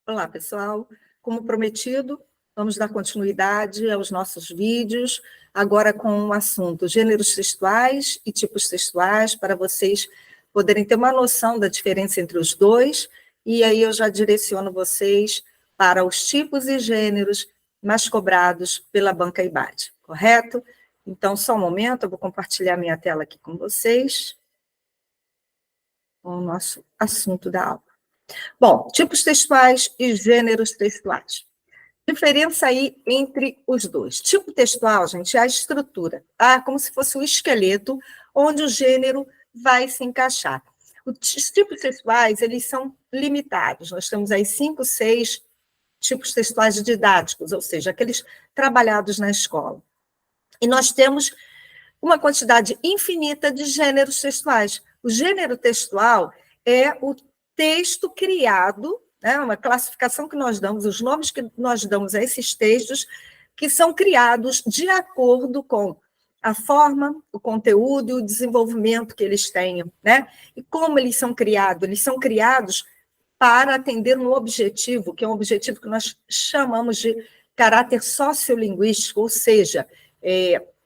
Olá, pessoal. Como prometido, vamos dar continuidade aos nossos vídeos, agora com o assunto gêneros textuais e tipos textuais, para vocês poderem ter uma noção da diferença entre os dois, e aí eu já direciono vocês para os tipos e gêneros mais cobrados pela banca IBAD, correto? Então, só um momento, eu vou compartilhar minha tela aqui com vocês, com o nosso assunto da aula. Bom, tipos textuais e gêneros textuais. Diferença aí entre os dois. Tipo textual, gente, é a estrutura, tá? Como se fosse o esqueleto onde o gênero vai se encaixar. Os tipos textuais, eles são limitados. Nós temos aí 5, 6 tipos textuais didáticos, ou seja, aqueles trabalhados na escola. E nós temos uma quantidade infinita de gêneros textuais. O gênero textual é o texto criado, né, uma classificação que nós damos, os nomes que nós damos a esses textos, que são criados de acordo com a forma, o conteúdo e o desenvolvimento que eles tenham, né? E como eles são criados? Eles são criados para atender um objetivo, que é um objetivo que nós chamamos de caráter sociolinguístico, ou seja,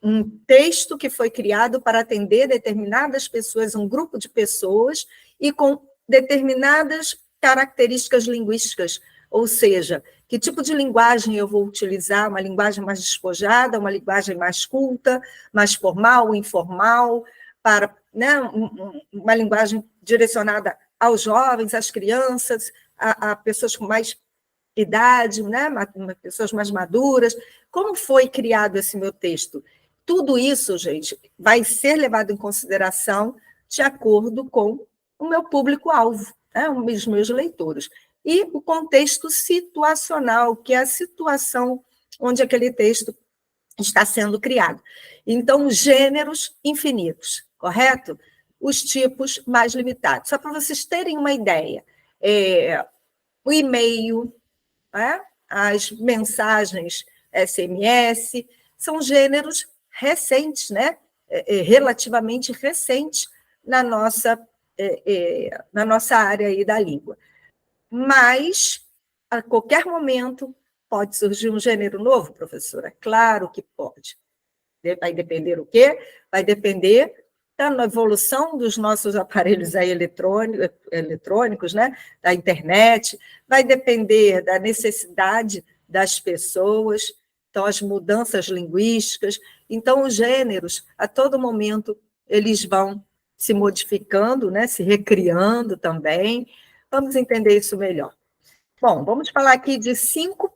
um texto que foi criado para atender determinadas pessoas, um grupo de pessoas, e com determinadas características linguísticas, ou seja, que tipo de linguagem eu vou utilizar, uma linguagem mais despojada, uma linguagem mais culta, mais formal, informal, para, né, uma linguagem direcionada aos jovens, às crianças, a pessoas com mais idade, né, pessoas mais maduras. Como foi criado esse meu texto? Tudo isso, gente, vai ser levado em consideração de acordo com o meu público-alvo, né, os meus leitores. E o contexto situacional, que é a situação onde aquele texto está sendo criado. Então, gêneros infinitos, correto? Os tipos mais limitados. Só para vocês terem uma ideia, o e-mail, né, as mensagens SMS, são gêneros recentes, né, relativamente recentes na nossa área aí da língua. Mas, a qualquer momento, pode surgir um gênero novo, professora? Claro que pode. Vai depender o quê? Vai depender da evolução dos nossos aparelhos aí eletrônicos, né? Da internet, vai depender da necessidade das pessoas, então, as mudanças linguísticas. Então, os gêneros, a todo momento, eles vão se modificando, né? Se recriando também. Vamos entender isso melhor. Bom, vamos falar aqui de 5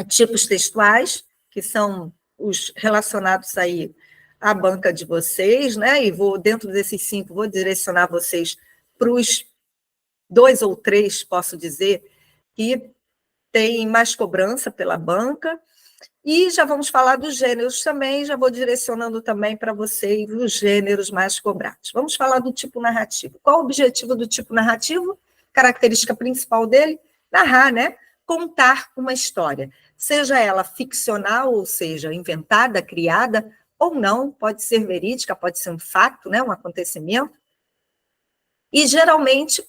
tipos textuais, que são os relacionados aí à banca de vocês, né? E dentro desses 5, vou direcionar vocês para os 2 ou 3, posso dizer, que têm mais cobrança pela banca. E já vamos falar dos gêneros também, já vou direcionando também para vocês os gêneros mais cobrados. Vamos falar do tipo narrativo. Qual o objetivo do tipo narrativo? Característica principal dele? Narrar, né? Contar uma história. Seja ela ficcional, ou seja, inventada, criada, ou não, pode ser verídica, pode ser um fato, né? Um acontecimento. E, geralmente,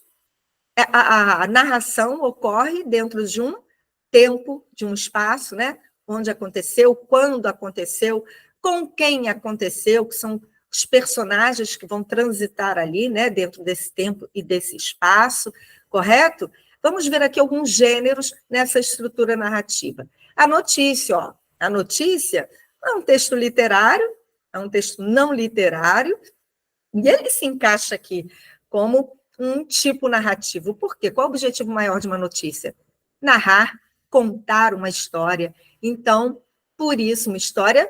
a narração ocorre dentro de um tempo, de um espaço, né? Onde aconteceu, quando aconteceu, com quem aconteceu, que são os personagens que vão transitar ali, né, dentro desse tempo e desse espaço, correto? Vamos ver aqui alguns gêneros nessa estrutura narrativa. A notícia, ó. A notícia é um texto literário, é um texto não literário, e ele se encaixa aqui como um tipo narrativo. Por quê? Qual o objetivo maior de uma notícia? Narrar, contar uma história. Então, por isso, uma história,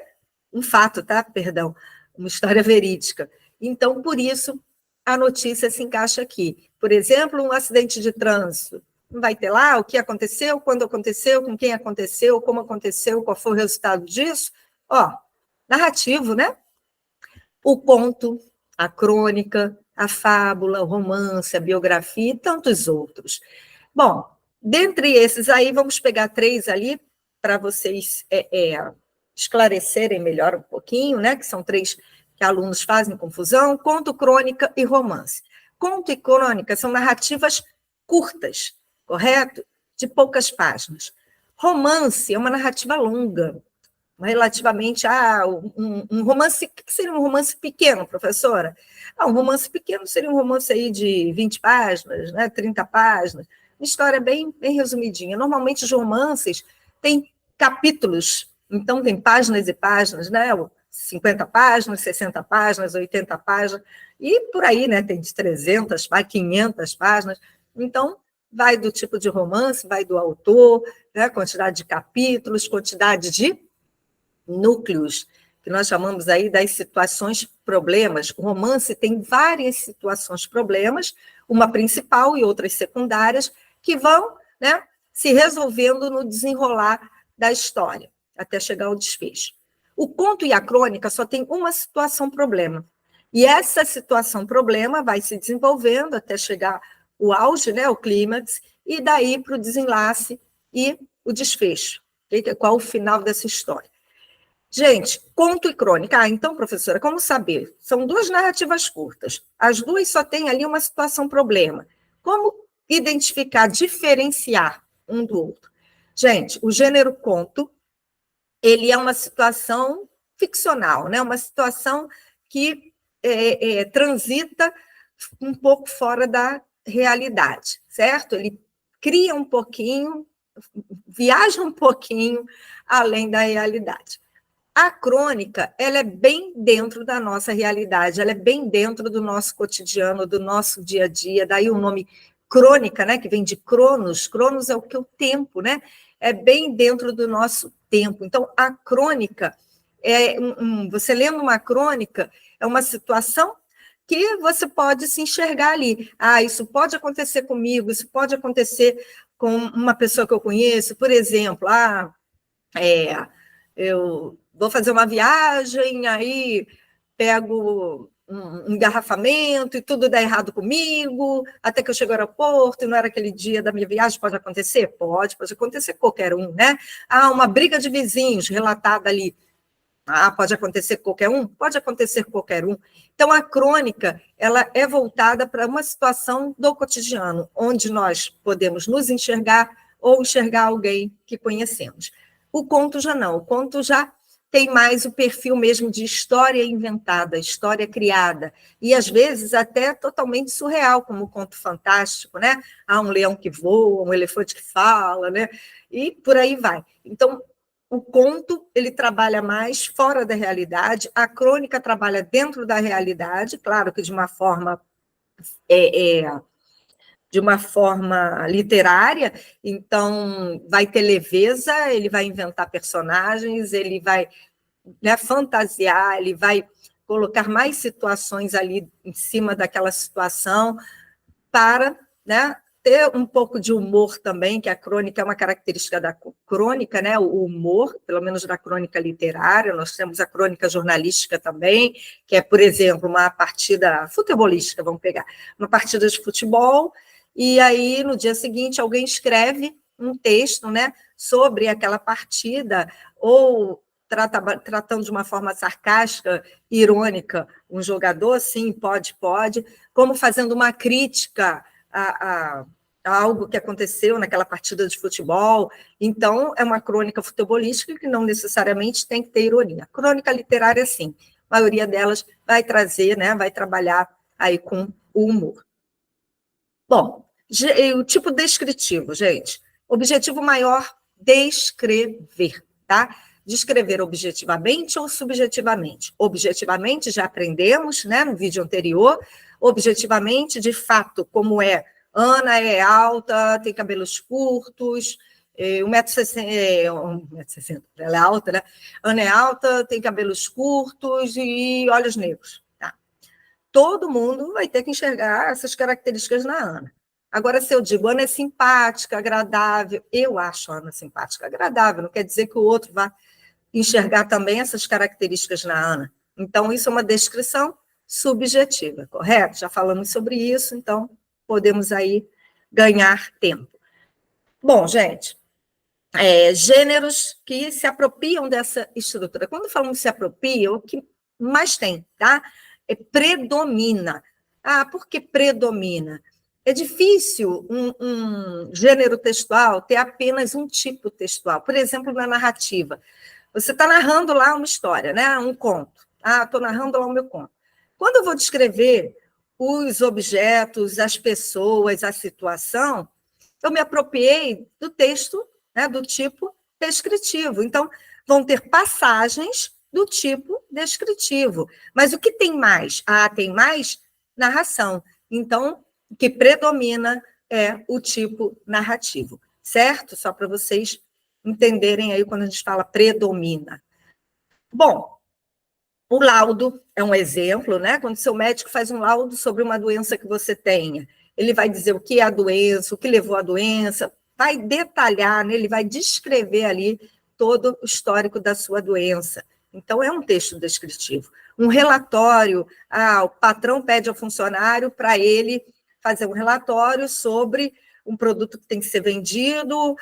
um fato, tá? Perdão, uma história verídica. Então, por isso, a notícia se encaixa aqui. Por exemplo, um acidente de trânsito. Não vai ter lá o que aconteceu, quando aconteceu, com quem aconteceu, como aconteceu, qual foi o resultado disso? Ó, narrativo, né? O conto, a crônica, a fábula, o romance, a biografia e tantos outros. Bom, dentre esses aí, vamos pegar 3 ali para vocês esclarecerem melhor um pouquinho, né? Que são 3 que alunos fazem confusão: conto, crônica e romance. Conto e crônica são narrativas curtas, correto? de poucas páginas. Romance é uma narrativa longa, relativamente a um romance. O que seria um romance pequeno, professora? Um romance pequeno seria um romance aí de 20 páginas, né, 30 páginas, uma história bem resumidinha. Normalmente os romances têm capítulos, então tem páginas e páginas, né, 50 páginas, 60 páginas, 80 páginas, e por aí, né, tem de 300, 500 páginas. Então, vai do tipo de romance, vai do autor, né, quantidade de capítulos, quantidade de núcleos, que nós chamamos aí das situações problemas. O romance tem várias situações problemas, uma principal e outras secundárias, que vão, né, se resolvendo no desenrolar da história, até chegar ao desfecho. O conto e a crônica só tem uma situação problema, e essa situação problema vai se desenvolvendo até chegar o auge, né, o clímax, e daí para o desenlace e o desfecho. Qual o final dessa história? Gente, conto e crônica. Então, professora, como saber? São duas narrativas curtas. As duas só têm ali uma situação-problema. Como identificar, diferenciar um do outro? Gente, o gênero conto, ele é uma situação ficcional, né? Uma situação que transita um pouco fora da realidade, certo? Ele cria um pouquinho, viaja um pouquinho além da realidade. A crônica, ela é bem dentro da nossa realidade, ela é bem dentro do nosso cotidiano, do nosso dia a dia, daí o nome crônica, né, que vem de cronos, cronos é o que? O tempo, né? É bem dentro do nosso tempo. Então, a crônica, você lendo uma crônica, é uma situação que você pode se enxergar ali. Isso pode acontecer comigo, isso pode acontecer com uma pessoa que eu conheço, por exemplo, eu vou fazer uma viagem, aí pego um engarrafamento e tudo dá errado comigo, até que eu chego ao aeroporto e não era aquele dia da minha viagem, pode acontecer? Pode acontecer com qualquer um, né? Uma briga de vizinhos relatada ali. Pode acontecer com qualquer um? Pode acontecer com qualquer um. Então, a crônica, ela é voltada para uma situação do cotidiano, onde nós podemos nos enxergar ou enxergar alguém que conhecemos. O conto já não, o conto já tem mais o perfil mesmo de história inventada, história criada, e às vezes até totalmente surreal, como o conto fantástico, né? Há um leão que voa, um elefante que fala, né? E por aí vai. Então, o conto, ele trabalha mais fora da realidade, a crônica trabalha dentro da realidade, claro que de uma forma literária, então vai ter leveza, ele vai inventar personagens, ele vai, né, fantasiar, ele vai colocar mais situações ali em cima daquela situação para, né, ter um pouco de humor também, que a crônica é uma característica da crônica, né, o humor, pelo menos da crônica literária. Nós temos a crônica jornalística também, que é, por exemplo, uma partida futebolística, vamos pegar, uma partida de futebol, e aí, no dia seguinte, alguém escreve um texto, né, sobre aquela partida, ou tratando de uma forma sarcástica, irônica, um jogador, sim, pode, como fazendo uma crítica a algo que aconteceu naquela partida de futebol. Então, é uma crônica futebolística que não necessariamente tem que ter ironia. Crônica literária, sim. A maioria delas vai trazer, né, vai trabalhar aí com o humor. Bom, o tipo descritivo, gente. Objetivo maior, descrever, tá? Descrever objetivamente ou subjetivamente. Objetivamente, já aprendemos, né, no vídeo anterior. Objetivamente, de fato, como é. Ana é alta, tem cabelos curtos, 1,60 m, ela é alta, né? Ana é alta, tem cabelos curtos e olhos negros. Tá? Todo mundo vai ter que enxergar essas características na Ana. Agora, se eu digo Ana é simpática, agradável, eu acho a Ana simpática, agradável, não quer dizer que o outro vá enxergar também essas características na Ana. Então, isso é uma descrição subjetiva, correto? Já falamos sobre isso, então podemos aí ganhar tempo. Bom, gente, gêneros que se apropriam dessa estrutura. Quando falamos se apropriam, o que mais tem, tá? Predomina. Por que predomina? É difícil um gênero textual ter apenas um tipo textual. Por exemplo, na narrativa. Você está narrando lá uma história, né? Um conto. Estou narrando lá o meu conto. Quando eu vou descrever os objetos, as pessoas, a situação, eu me apropriei do texto, né, do tipo descritivo. Então, vão ter passagens do tipo descritivo. Mas o que tem mais? Tem mais narração. Então, o que predomina é o tipo narrativo, certo? Só para vocês entenderem aí quando a gente fala predomina. Bom, o laudo é um exemplo, né? Quando seu médico faz um laudo sobre uma doença que você tenha, ele vai dizer o que é a doença, o que levou à doença, vai detalhar, né? Ele vai descrever ali todo o histórico da sua doença. Então, é um texto descritivo. Um relatório, o patrão pede ao funcionário para ele fazer um relatório sobre um produto que tem que ser vendido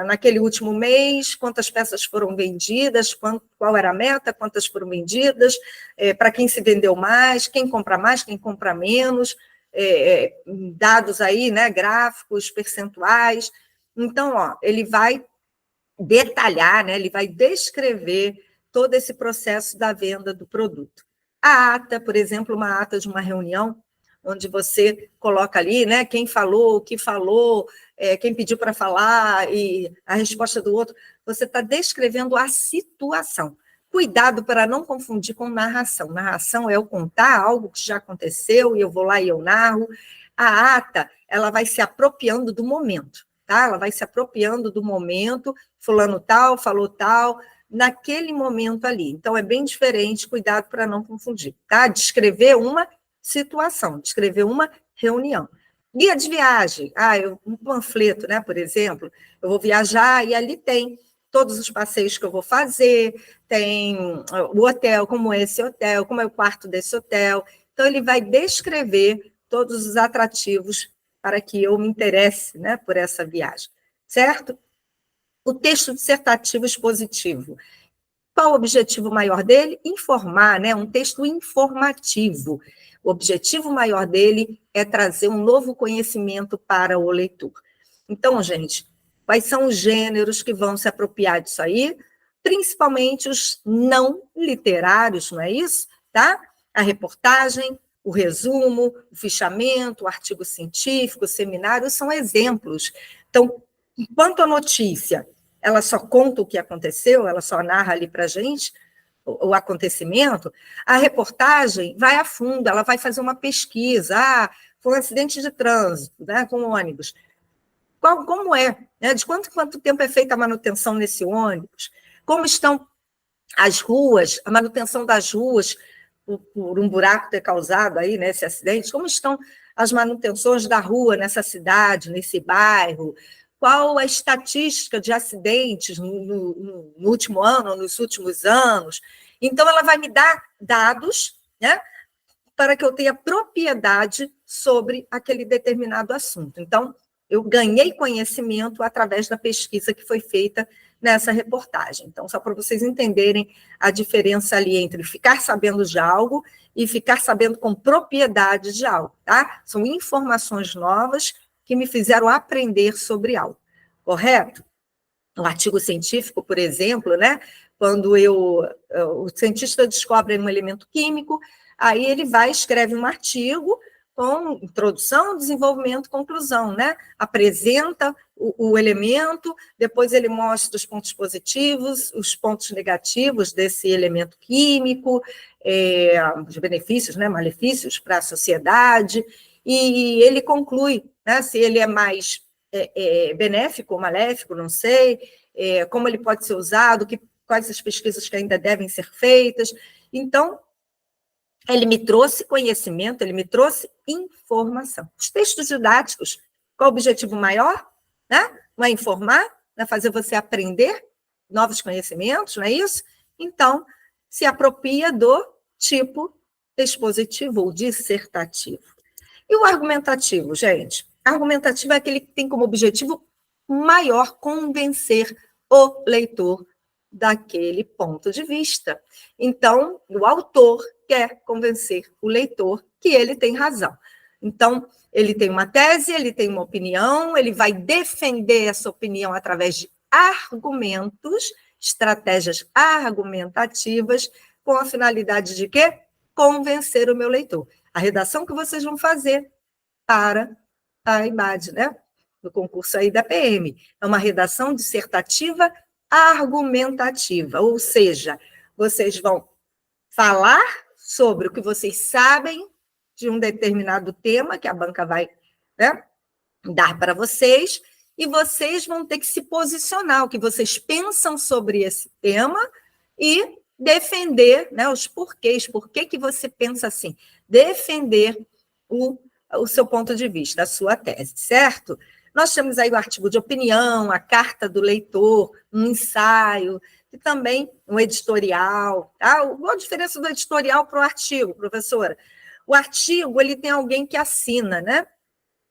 naquele último mês, quantas peças foram vendidas, qual era a meta, quantas foram vendidas, para quem se vendeu mais, quem compra menos, dados aí, né, gráficos, percentuais. Então, ele vai detalhar, né, ele vai descrever todo esse processo da venda do produto. A ata, por exemplo, uma ata de uma reunião, onde você coloca ali, né, quem falou, o que falou, quem pediu para falar e a resposta do outro, você está descrevendo a situação. Cuidado para não confundir com narração. Narração é eu contar algo que já aconteceu e eu vou lá e eu narro. A ata, ela vai se apropriando do momento, tá? Ela vai se apropriando do momento, fulano tal, falou tal, naquele momento ali. Então, é bem diferente, cuidado para não confundir, tá? Descrever uma situação, descrever uma reunião. Guia de viagem, um panfleto, né, por exemplo, eu vou viajar e ali tem todos os passeios que eu vou fazer, tem o hotel, como é esse hotel, como é o quarto desse hotel. Então, ele vai descrever todos os atrativos para que eu me interesse, né, por essa viagem, certo? O texto dissertativo expositivo. Qual o objetivo maior dele? Informar, né? Um texto informativo. O objetivo maior dele é trazer um novo conhecimento para o leitor. Então, gente, quais são os gêneros que vão se apropriar disso aí? Principalmente os não literários, não é isso? Tá? A reportagem, o resumo, o fichamento, o artigo científico, o seminário, são exemplos. Então, enquanto a notícia ela só conta o que aconteceu, ela só narra ali para a gente o acontecimento, a reportagem vai a fundo, ela vai fazer uma pesquisa. Foi um acidente de trânsito, né, com ônibus. Como é? Né? De quanto tempo é feita a manutenção nesse ônibus? Como estão as ruas, a manutenção das ruas por um buraco ter causado aí nesse acidente? Como estão as manutenções da rua nessa cidade, nesse bairro? Qual a estatística de acidentes no último ano, nos últimos anos? Então, ela vai me dar dados, né, para que eu tenha propriedade sobre aquele determinado assunto. Então, eu ganhei conhecimento através da pesquisa que foi feita nessa reportagem. Então, só para vocês entenderem a diferença ali entre ficar sabendo de algo e ficar sabendo com propriedade de algo, tá? São informações novas que me fizeram aprender sobre algo, correto? Um artigo científico, por exemplo, né? Quando o cientista descobre um elemento químico, aí ele escreve um artigo com introdução, desenvolvimento, conclusão, né? Apresenta o elemento, depois ele mostra os pontos positivos, os pontos negativos desse elemento químico, os benefícios, né, malefícios para a sociedade, e ele conclui, né, se ele é mais benéfico ou maléfico, não sei, como ele pode ser usado, quais as pesquisas que ainda devem ser feitas. Então, ele me trouxe conhecimento, ele me trouxe informação. Os textos didáticos, qual o objetivo maior? Né? Não é informar, não é fazer você aprender novos conhecimentos, não é isso? Então, se apropria do tipo expositivo ou dissertativo. E o argumentativo, gente? Argumentativo é aquele que tem como objetivo maior convencer o leitor daquele ponto de vista. Então, o autor quer convencer o leitor que ele tem razão. Então, ele tem uma tese, ele tem uma opinião, ele vai defender essa opinião através de argumentos, estratégias argumentativas, com a finalidade de quê? Convencer o meu leitor. A redação que vocês vão fazer para a IMAD, né? No concurso aí da PM. É uma redação dissertativa argumentativa, ou seja, vocês vão falar sobre o que vocês sabem de um determinado tema que a banca vai, né, dar para vocês, e vocês vão ter que se posicionar, o que vocês pensam sobre esse tema e defender, né, os porquês, por que você pensa assim, defender o seu ponto de vista, a sua tese, certo? Nós temos aí o artigo de opinião, a carta do leitor, um ensaio, e também um editorial. Tá? Qual a diferença do editorial para o artigo, professora? O artigo, ele tem alguém que assina, né?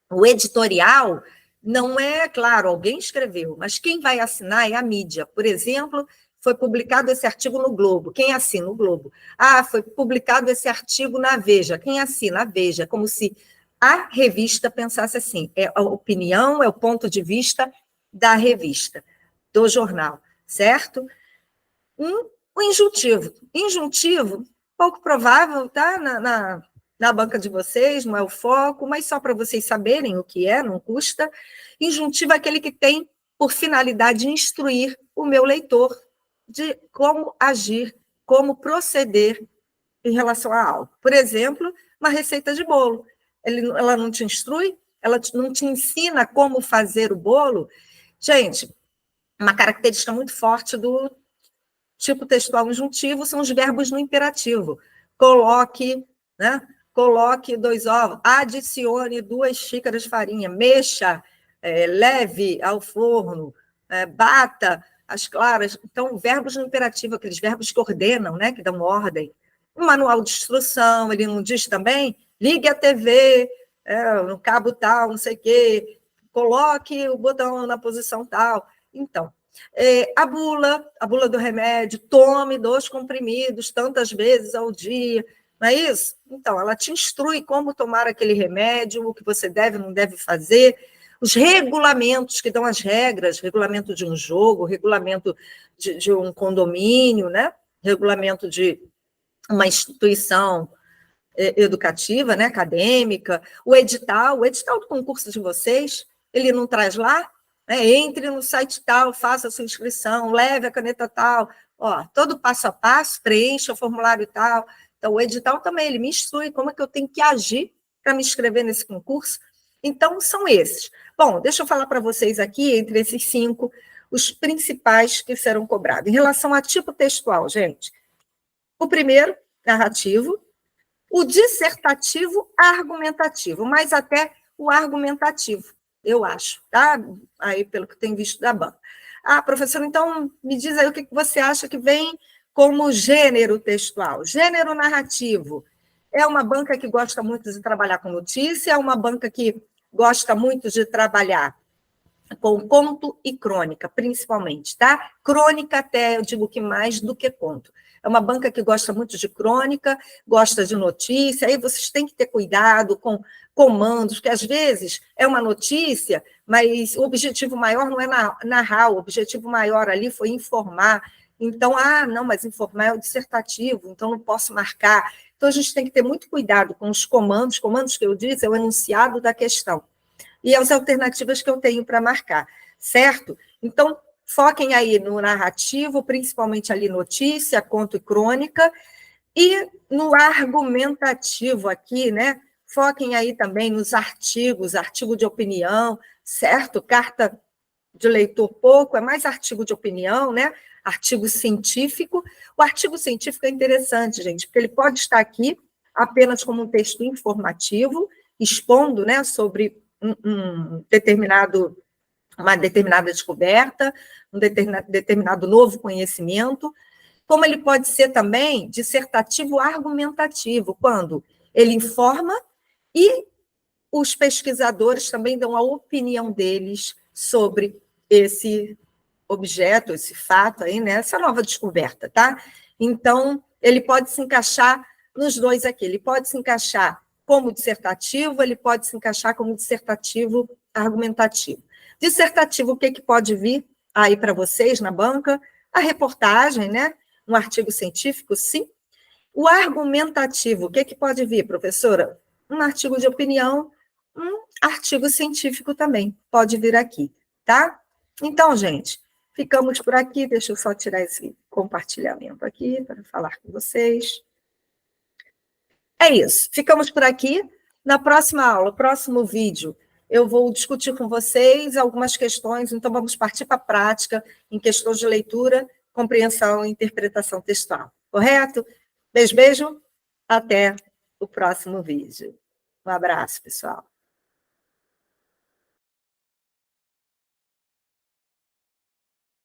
O editorial não é, claro, alguém escreveu, mas quem vai assinar é a mídia. Por exemplo, foi publicado esse artigo no Globo. Quem assina? O Globo. Ah, foi publicado esse artigo na Veja. Quem assina? A Veja. Como se a revista pensasse assim, é a opinião, é o ponto de vista da revista, do jornal, certo? O injuntivo. Injuntivo, pouco provável, tá? Na banca de vocês, não é o foco, mas só para vocês saberem o que é, não custa. Injuntivo é aquele que tem por finalidade instruir o meu leitor de como agir, como proceder em relação a algo. Por exemplo, uma receita de bolo. Ela não te instrui, ela não te ensina como fazer o bolo. Gente, uma característica muito forte do tipo textual injuntivo são os verbos no imperativo. Coloque, né? Coloque 2 ovos, adicione 2 xícaras de farinha, mexa, leve ao forno, bata as claras. Então, verbos no imperativo, aqueles verbos que ordenam, né? Que dão ordem. O manual de instrução, ele não diz também, ligue a TV, no cabo tal, não sei o quê, coloque o botão na posição tal. Então, a bula do remédio, tome 2 comprimidos tantas vezes ao dia, não é isso? Então, ela te instrui como tomar aquele remédio, o que você deve ou não deve fazer, os regulamentos que dão as regras, regulamento de um jogo, regulamento de um condomínio, né? Regulamento de uma instituição educativa, né? Acadêmica, o edital do concurso de vocês, ele não traz lá? Entre no site tal, faça a sua inscrição, leve a caneta tal, todo passo a passo, preencha o formulário tal. Então, o edital também, ele me instrui como é que eu tenho que agir para me inscrever nesse concurso. Então, são esses. Bom, deixa eu falar para vocês aqui, entre esses 5, os principais que serão cobrados. Em relação a tipo textual, gente, o primeiro, narrativo, o dissertativo argumentativo, mas até o argumentativo, eu acho, tá? Aí, pelo que eu tenho visto da banca. Professora, então, me diz aí o que você acha que vem como gênero textual. Gênero narrativo. É uma banca que gosta muito de trabalhar com notícia, é uma banca que gosta muito de trabalhar com conto e crônica, principalmente, tá? Crônica até, eu digo que mais do que conto. É uma banca que gosta muito de crônica, gosta de notícia, aí vocês têm que ter cuidado com comandos, porque às vezes é uma notícia, mas o objetivo maior não é narrar, o objetivo maior ali foi informar. Então, não, mas informar é o dissertativo, então não posso marcar. Então, a gente tem que ter muito cuidado com os comandos que eu disse, é o enunciado da questão. E as alternativas que eu tenho para marcar, certo? Então, foquem aí no narrativo, principalmente ali notícia, conto e crônica, e no argumentativo aqui, né? Foquem aí também nos artigos, artigo de opinião, certo? Carta de leitor pouco, é mais artigo de opinião, né? Artigo científico. O artigo científico é interessante, gente, porque ele pode estar aqui apenas como um texto informativo, expondo, né, sobre uma determinada descoberta, um determinado novo conhecimento, como ele pode ser também dissertativo argumentativo, quando ele informa e os pesquisadores também dão a opinião deles sobre esse objeto, esse fato aí, né? Essa nova descoberta, tá? Então, ele pode se encaixar nos dois aqui, ele pode se encaixar como dissertativo, ele pode se encaixar como dissertativo argumentativo. Dissertativo, o que pode vir aí para vocês na banca? A reportagem, né? Um artigo científico, sim. O argumentativo, o que pode vir, professora? Um artigo de opinião, um artigo científico também pode vir aqui, tá? Então, gente, ficamos por aqui. Deixa eu só tirar esse compartilhamento aqui para falar com vocês. É isso, ficamos por aqui. Na próxima aula, próximo vídeo, eu vou discutir com vocês algumas questões, então vamos partir para a prática em questões de leitura, compreensão e interpretação textual, correto? Beijo, beijo, até o próximo vídeo. Um abraço, pessoal.